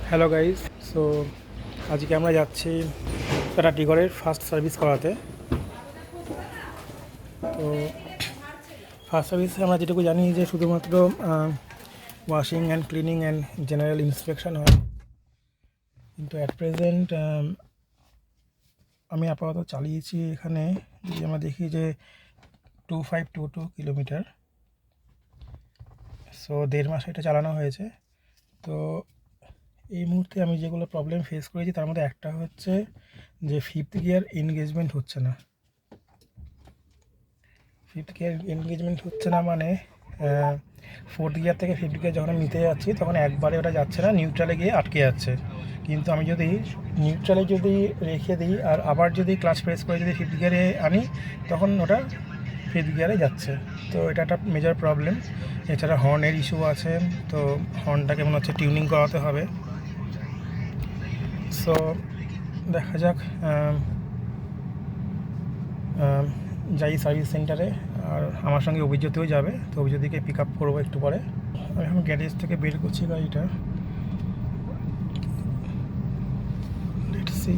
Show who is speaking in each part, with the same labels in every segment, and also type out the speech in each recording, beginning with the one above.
Speaker 1: Hello guys, so আজকে আমরা যাচ্ছি টাটা টিগরের ফার্স্ট সার্ভিস করাতে। তো ফার্স্ট সার্ভিসে আমরা যেটুকু জানি যে শুধুমাত্র washing and cleaning and general inspection হয়, কিন্তু অ্যাট প্রেজেন্ট আমি আপাতত চালিয়েছি এখানে যদি আমরা দেখি যে 2522 কিলোমিটার। সো 1.5 মাস এটা চালানো হয়েছে। তো এই মুহূর্তে আমি যেগুলো প্রবলেম ফেস করেছি তার মধ্যে একটা হচ্ছে যে ফিফথ গিয়ার এনগেজমেন্ট হচ্ছে না। ফিফথ গিয়ার এনগেজমেন্ট হচ্ছে না মানে ফোর্থ গিয়ার থেকে ফিফথ গিয়ার যখন আমি নিতে যাচ্ছি তখন একবারে ওটা যাচ্ছে না, নিউট্রালে গিয়ে আটকে যাচ্ছে। কিন্তু আমি যদি নিউট্রালে যদি রেখে দিই আর আবার যদি ক্লাচ প্রেস করে যদি ফিফথ গিয়ারে আনি তখন ওটা ফিফথ গিয়ারে যাচ্ছে। তো এটা একটা মেজর প্রবলেম। এছাড়া হর্নের ইস্যু আছে, তো হর্নটাকে মনে হচ্ছে টিউনিং করাতে হবে। সো দেখা যাক, যাই সার্ভিস সেন্টারে, আর আমার সঙ্গে অভিজ্যোতিও যাবে। তো অভিজ্যোতিকে পিক আপ করবো একটু পরে। আমি এখন গ্যারেজ থেকে বের করছি গাড়িটা। Let's see.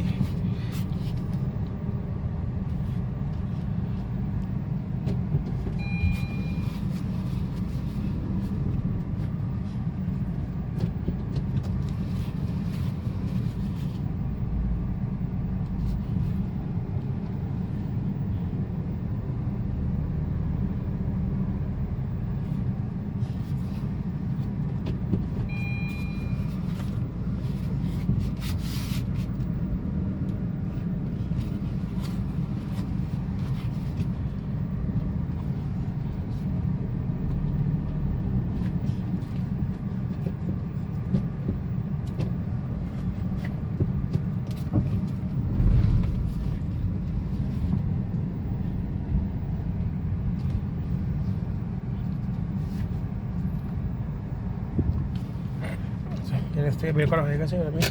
Speaker 1: গ্যারেজ থেকে বের করা হয়ে গেছে। আমি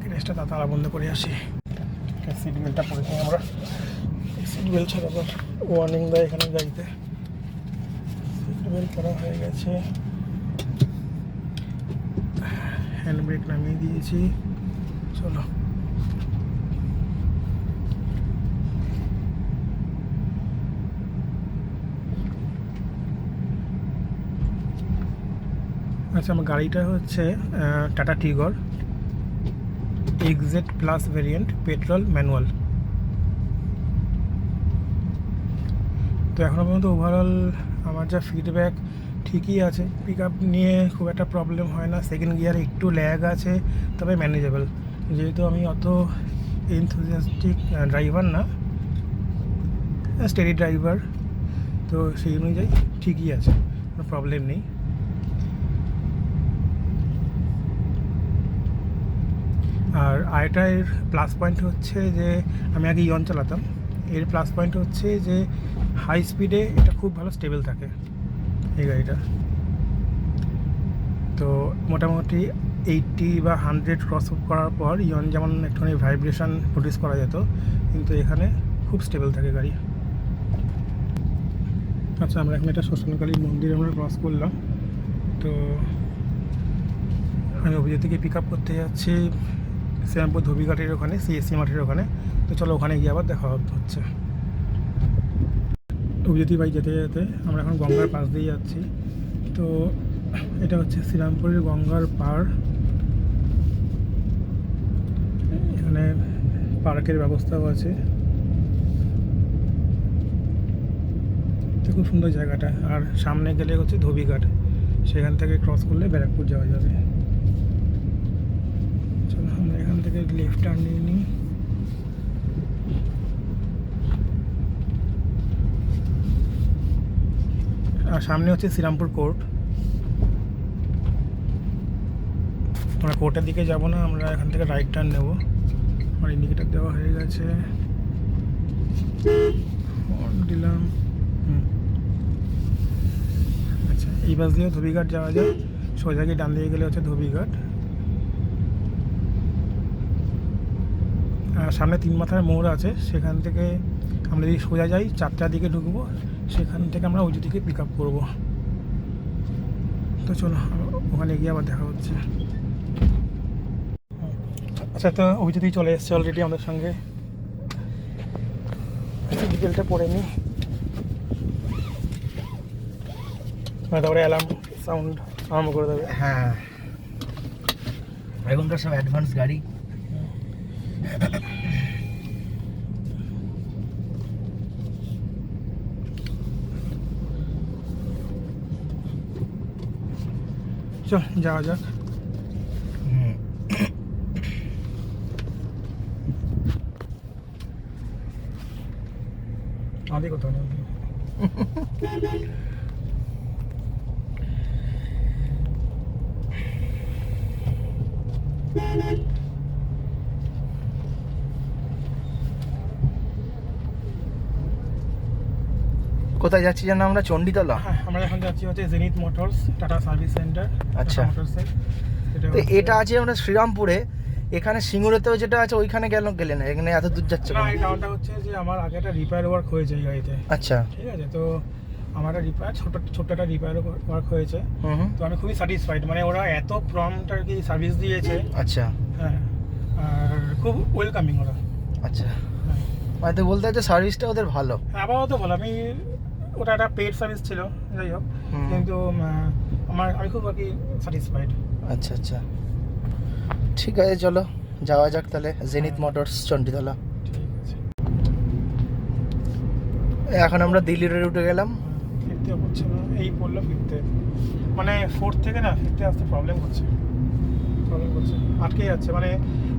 Speaker 1: গ্যারেজটা তালা বন্ধ করে আসি। সিট বেল্টটা পরেছি আমরা। সিট বেল্ট ছাড়া আবার ওয়ার্নিং দেয় এখানে গাড়িতে। সিট বেল্ট করা হয়ে গেছে, হ্যান্ড ব্রেক নামিয়ে দিয়েছি। চলো। আচ্ছা, আমার গাড়িটা হচ্ছে tata Tigor XZ plus variant, petrol manual. তো এখনও পর্যন্ত ওভারঅল আমার যা ফিডব্যাক ঠিকই আছে। পিক আপ নিয়ে খুব একটা প্রবলেম হয় না। সেকেন্ড গিয়ারে একটু ল্যাগ আছে, তবে ম্যানেজেবল। যেহেতু আমি অত এনথুজিয়াস্টিক ড্রাইভার না, স্টেডি ড্রাইভার, তো সেই অনুযায়ী ঠিকই আছে, কোনো প্রবলেম নেই। আর আরেকটার প্লাস পয়েন্ট হচ্ছে যে আমি আগে ইয়ন চালাতাম। এর প্লাস পয়েন্ট হচ্ছে যে হাই স্পিডে এটা খুব ভালো স্টেবল থাকে এই গাড়িটা। তো মোটামুটি 80 বা 100 ক্রস করার পর ইয়ন যেমন একটুখানি ভাইব্রেশন নোটিস করা যেত, কিন্তু এখানে খুব স্টেবল থাকে গাড়ি। আচ্ছা, আমরা এখানে একটা শ্মশানকালী মন্দির আমরা ক্রস করলাম। তো আমি অভিজ্যোতিকে পিক আপ করতে যাচ্ছি শ্রীরামপুর ধোবিঘাটের ওখানে, CSC মাঠের ওখানে। তো চলো ওখানে গিয়ে আবার দেখা হচ্ছে। অভিজ্যোতি বাইক যেতে যেতে আমরা এখন গঙ্গার পাশ দিয়ে যাচ্ছি। তো এটা হচ্ছে শ্রীরামপুরের গঙ্গার পাড়। এখানে পার্কের ব্যবস্থাও আছে। খুব সুন্দর জায়গাটা। আর সামনে গেলে হচ্ছে ধোবিঘাট, সেখান থেকে ক্রস করলে ব্যারাকপুর যাওয়া যাবে। চলো আমরা এখান থেকে লেফট টার্ন নিয়ে নিই। আর সামনে হচ্ছে শ্রীরামপুর কোর্ট। আমরা কোর্টের দিকে যাব না, আমরা এখান থেকে রাইট টার্ন নেব। আমার ইন্ডিকেটার দেওয়া হয়ে গেছে, দিলাম। আচ্ছা, এই বাস দিয়েও ধোবিঘাট যাওয়া যায়। সোজা গিয়ে ডান দিকে গেলে হচ্ছে ধোবিঘাট। আর সামনে 3 মাথার মোড় আছে, সেখান থেকে আমরা যদি সোজা যাই 4টার দিকে ঢুকবো, সেখান থেকে আমরা ওই দিকে পিক আপ করবো। তো চলো ওখানে গিয়ে আবার দেখা হচ্ছে। আচ্ছা, তো অভিজিৎই চলে এসছে অলরেডি আমাদের সঙ্গে। ডিটেলটা পড়ে নি, তারপরে অ্যালার্ম সাউন্ড আরম্ভ করে দেবে।
Speaker 2: হ্যাঁ, এখনকার সব অ্যাডভান্স গাড়ি।
Speaker 1: চল যাওয়া যাক। আমাদের কোথাও নেই।
Speaker 2: কোথায় যাচ্ছি জানো আমরা? চণ্ডীতলা।
Speaker 1: হ্যাঁ, আমরা এখন যাচ্ছি হচ্ছে zenith motors tata service centre.
Speaker 2: আচ্ছা,
Speaker 1: মোটরসের
Speaker 2: তো এটা আছে আমরা শ্রীরামপুরে। এখানে সিঙ্গুরেতেও যেটা আছে ওইখানে গেলে না, এখানে এত দূর যাচ্ছে
Speaker 1: না,
Speaker 2: কেন?
Speaker 1: এই কারণটা হচ্ছে যে আমার আগে একটা রিপেয়ার ওয়ার্ক হয়েছে এই গাড়িতে।
Speaker 2: আচ্ছা,
Speaker 1: ঠিক আছে, তো আমার একটা রিপেয়ার ছোট্ট একটা রিপেয়ার ওয়ার্ক হয়েছে। তো আমি খুবই স্যাটিসফাইড, মানে ওরা এত প্রম্পট আর কি সার্ভিস দিয়েছে।
Speaker 2: আচ্ছা,
Speaker 1: হ্যাঁ, আর খুব ওয়েলকামিং ওরা।
Speaker 2: আচ্ছা, মানে তো বলতে হচ্ছে সার্ভিসটা ওদের ভালো।
Speaker 1: হ্যাঁ, আপাতত ভালো। ওটা একটা পেড সার্ভিস ছিল, যাই হোক, কিন্তু আমি খুব আর কি স্যাটিসফাইড।
Speaker 2: আচ্ছা আচ্ছা, ঠিক আছে, চলো যাওয়া যাক তাহলে জেনিথ মোটরস চণ্ডীতলা।
Speaker 1: ঠিক আছে,
Speaker 2: এখন আমরা দিল্লি রোডে উঠে গেলাম।
Speaker 1: ফিরতে হচ্ছে না, এই পড়লো ফিরতে, মানে 4 থেকে না ফিরতে আসতে প্রবলেম হচ্ছে, আটকে যাচ্ছে। মানে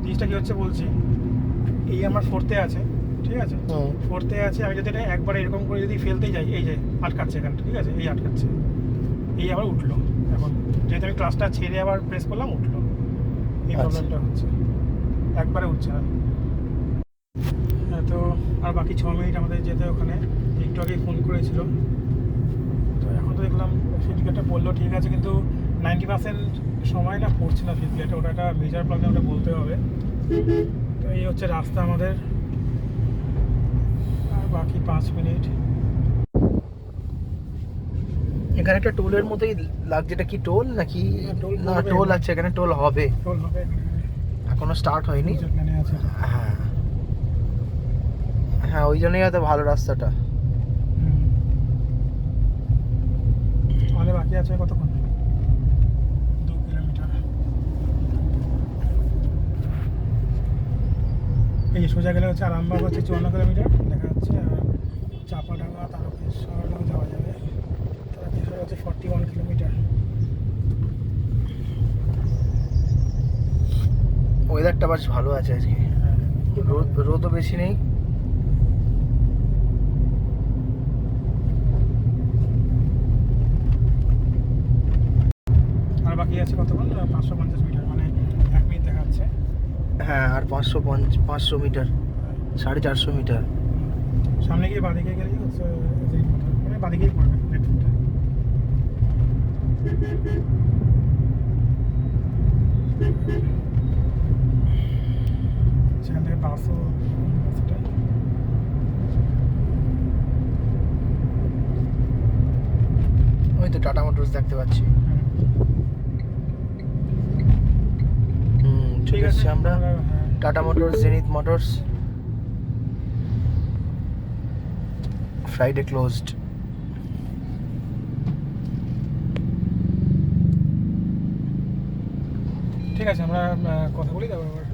Speaker 1: জিনিসটা কি হচ্ছে বলছি, এই আমার 4তে আছে, ঠিক আছে, 4তে আছে। আমি যদি এটা একবার এরকম করে যদি ফেলতেই যাই, এই যে আটকাচ্ছে এখানটা, ঠিক আছে, এই আটকাচ্ছে, এই আবার উঠলো। এখন যেহেতু আমি ক্লাসটা ছেড়ে আবার প্রেস করলাম, উঠলো। এই প্রবলেমটা হচ্ছে, একবারে উঠছে না। হ্যাঁ, তো আর বাকি 6 মিনিট আমাদের যেতে ওখানে। একটু আগেই ফোন করেছিল, তো এখন তো দেখলাম ফিডব্যাকটা বললো ঠিক আছে, কিন্তু 90% সময় না পড়ছে না ফিডব্যাকটা। ওটা একটা মেজর প্রবলেম, ওটা বলতে হবে। তো এই হচ্ছে রাস্তা আমাদের, আর বাকি 5 মিনিট।
Speaker 2: এখানে একটা টোলের মতোই লাগছে, এটা কি টোল নাকি? না, টোল আছে এখানে, টোল হবে, এখনো স্টার্ট হয়নি। হ্যাঁ হ্যাঁ, ওই জন্যই হয়তো ভালো রাস্তাটা।
Speaker 1: আমাদের বাকি আছে কতক্ষণ? 2 কিলোমিটার। এই যে সোজা গেলে হচ্ছে আরামবাগ হচ্ছে 54 কিলোমিটার দেখা যাচ্ছে, আর চাপাডাঙ্গা তারকেশ্বর যাওয়া যাবে। তারকেশ্বর হচ্ছে 41 কিলোমিটার।
Speaker 2: ওয়েদারটা বেশ ভালো আছে আজকে, রোদও বেশি নেই।
Speaker 1: আর বাকি আছে কতক্ষণ? 550 মিটার, মানে 1 মিনিট দেখাচ্ছে।
Speaker 2: হ্যাঁ, আর 500 মিটার, 450 মিটার।
Speaker 1: সামনে গিয়ে বাঁদিকে গেলেই হচ্ছে, মানে বাঁদিকেই পড়বে লেফটটা। সেখান থেকে বাসও,
Speaker 2: ওই তো টাটা মোটরস দেখতে পাচ্ছি। ঠিক আছে, আমরা tata motors, zenith motors. Friday closed.
Speaker 1: ঠিক আছে, আমরা কথা বলি তারপর আবার।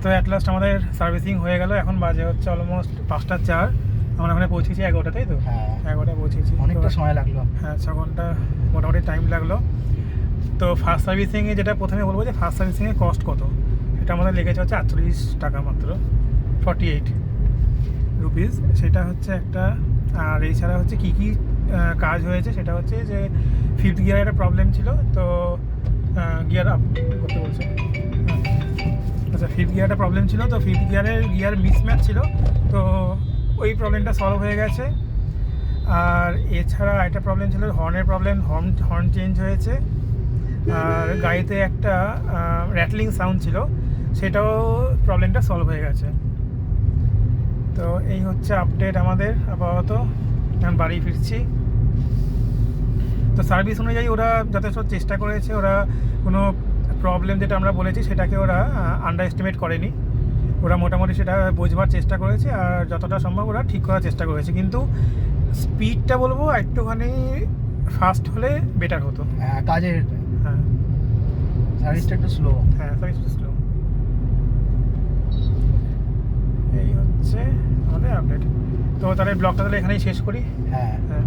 Speaker 1: তো অ্যাট লাস্ট আমাদের সার্ভিসিং হয়ে গেল। এখন বাজে হচ্ছে অলমোস্ট 5:04। আমরা ওখানে পৌঁছেছি 11টা, তাই তো?
Speaker 2: হ্যাঁ
Speaker 1: 11টায় পৌঁছেছি।
Speaker 2: অনেকটা সময় লাগলো।
Speaker 1: হ্যাঁ 6 ঘন্টা মোটামুটি টাইম লাগলো। তো ফার্স্ট সার্ভিসিংয়ে যেটা প্রথমে বলবো যে ফার্স্ট সার্ভিসিংয়ের কস্ট কত, এটা আমাদের লেগেছে হচ্ছে 48 টাকা মাত্র, 48 রুপিস। সেটা হচ্ছে একটা। আর এছাড়া হচ্ছে কী কী কাজ হয়েছে সেটা হচ্ছে যে ফিফথ গিয়ারের একটা প্রবলেম ছিল, তো গিয়ার আপ করতে বলছে। আচ্ছা, ফিফথ গিয়ারটা প্রবলেম ছিল, তো ফিফথ গিয়ার মিসম্যাচ ছিল, তো ওই প্রবলেমটা সলভ হয়ে গেছে। আর এছাড়া একটা প্রবলেম ছিল হর্নের প্রবলেম, হর্ন চেঞ্জ হয়েছে। আর গাড়িতে একটা র্যাটলিং সাউন্ড ছিল, সেটাও প্রবলেমটা সলভ হয়ে গেছে। তো এই হচ্ছে আপডেট আমাদের আপাতত। এখন বাড়ি ফিরছি। তো সার্ভিস অনুযায়ী ওরা যথেষ্ট চেষ্টা করেছে, ওরা কোনো প্রবলেম যেটা আমরা বলেছি সেটাকে ওরা আন্ডার এস্টিমেট করেনি। ওরা মোটামুটি সেটা বোঝবার চেষ্টা করেছে, আর যতটা সম্ভব ওরা ঠিক করার চেষ্টা করেছে। কিন্তু স্পিডটা বলবো একটুখানি ফাস্ট হলে বেটার হতো।
Speaker 2: হ্যাঁ কাজের,
Speaker 1: হ্যাঁ
Speaker 2: সার্ভিসটা একটু স্লো।
Speaker 1: হ্যাঁ সার্ভিসটা স্লো। এই হচ্ছে আমাদের আপডেট। তো তাহলে ব্লগটা তাহলে এখানেই শেষ করি।
Speaker 2: হ্যাঁ
Speaker 1: হ্যাঁ।